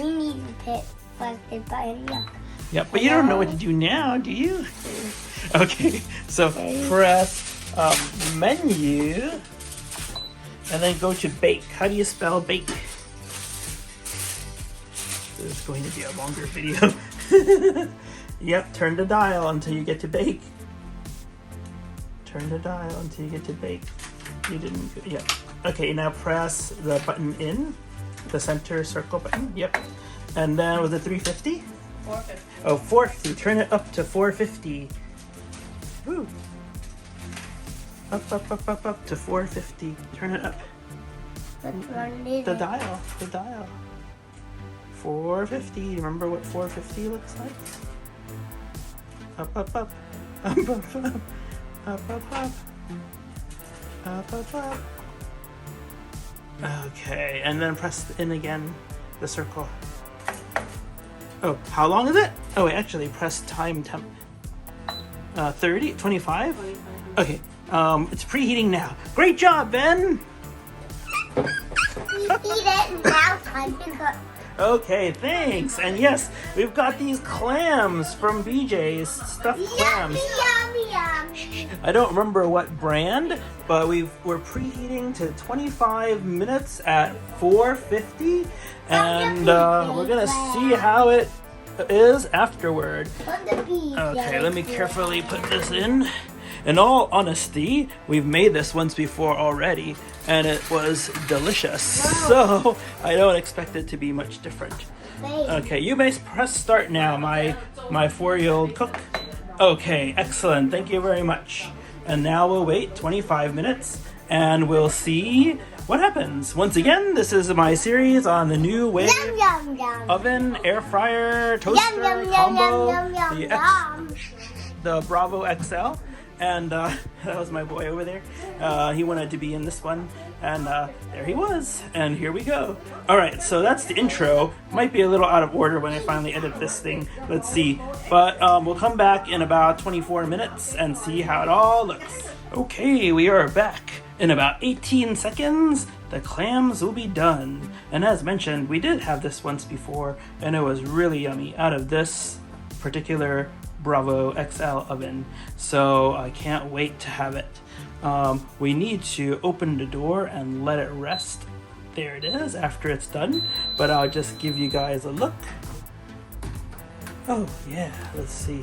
We need to put busted by a yuck. Yep, but you don't know what to do now, do you? Okay, so press menu and then go to bake. How do you spell bake? This is going to be a longer video. Yep, turn the dial until you get to bake. Turn the dial until you get to bake. You didn't, yep. Okay, now press the button in, the center circle button, yep. And then was it 350? 450. Oh, 450. Turn it up to 450. Woo. Up to 450. Turn it up. The dial. 450. Remember what 450 looks like? Up. Okay, and then press in again, the circle. Oh, how long is it? Oh, wait, actually, press time temp. 30? 25? 25. Okay, it's preheating now. Great job, Ben! Eat it, now time to cook. Okay, thanks. And yes, we've got these clams from BJ's, stuffed clams. Yummy. I don't remember what brand, but we're preheating to 25 minutes at 450, and we're gonna see how it is afterward. Okay, let me carefully put this in. In all honesty, we've made this once before already, and it was delicious. So I don't expect it to be much different. Okay, you may press start now, my 4-year-old cook. Okay, excellent. Thank you very much. And now we'll wait 25 minutes, and we'll see what happens. Once again, this is my series on the NuWave oven, air fryer, toaster combo, the Bravo XL. And that was my boy over there. He wanted to be in this one, and there he was. And here we go. All right, so that's the intro. Might be a little out of order when I finally edit this thing. Let's see. But we'll come back in about 24 minutes and see how it all looks. Okay, we are back. In about 18 seconds, the clams will be done. And as mentioned, we did have this once before, and it was really yummy out of this particular Bravo XL oven, so I can't wait to have it. We need to open the door and let it rest. There it is after it's done, but I'll just give you guys a look. Oh yeah, let's see.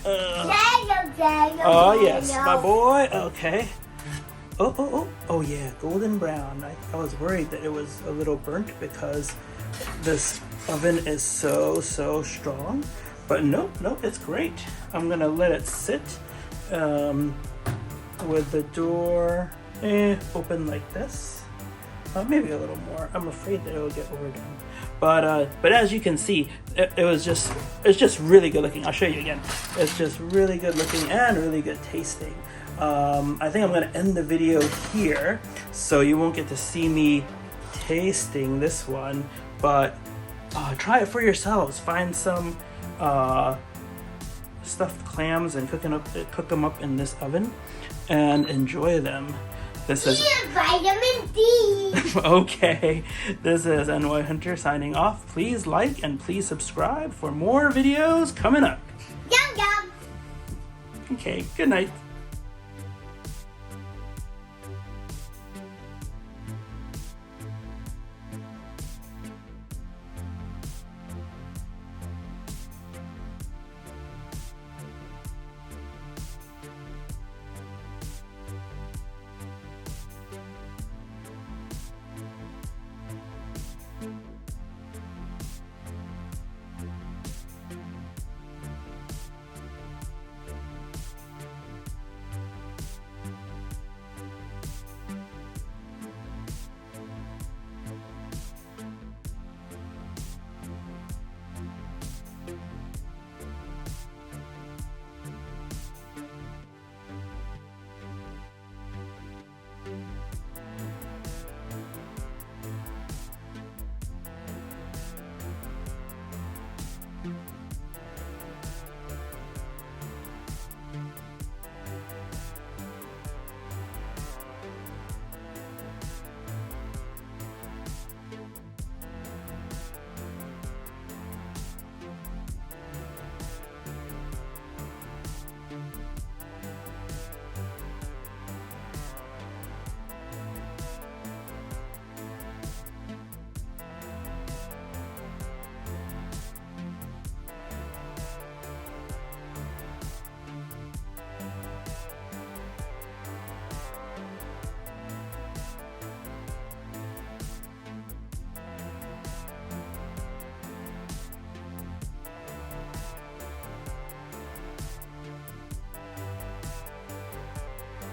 Oh yes, my boy. Okay. Oh yeah, golden brown. I was worried that it was a little burnt because this oven is so strong. But nope, it's great. I'm gonna let it sit with the door open like this. Maybe a little more. I'm afraid that it'll get overdone. But as you can see, it's just really good looking. I'll show you again. It's just really good looking and really good tasting. I think I'm gonna end the video here, so you won't get to see me tasting this one. But try it for yourselves. Find some stuffed clams and cook them up in this oven and enjoy them. This is vitamin D. Okay, this is NY Hunter signing off. Please like and please subscribe for more videos coming up. Yum. Okay, good night.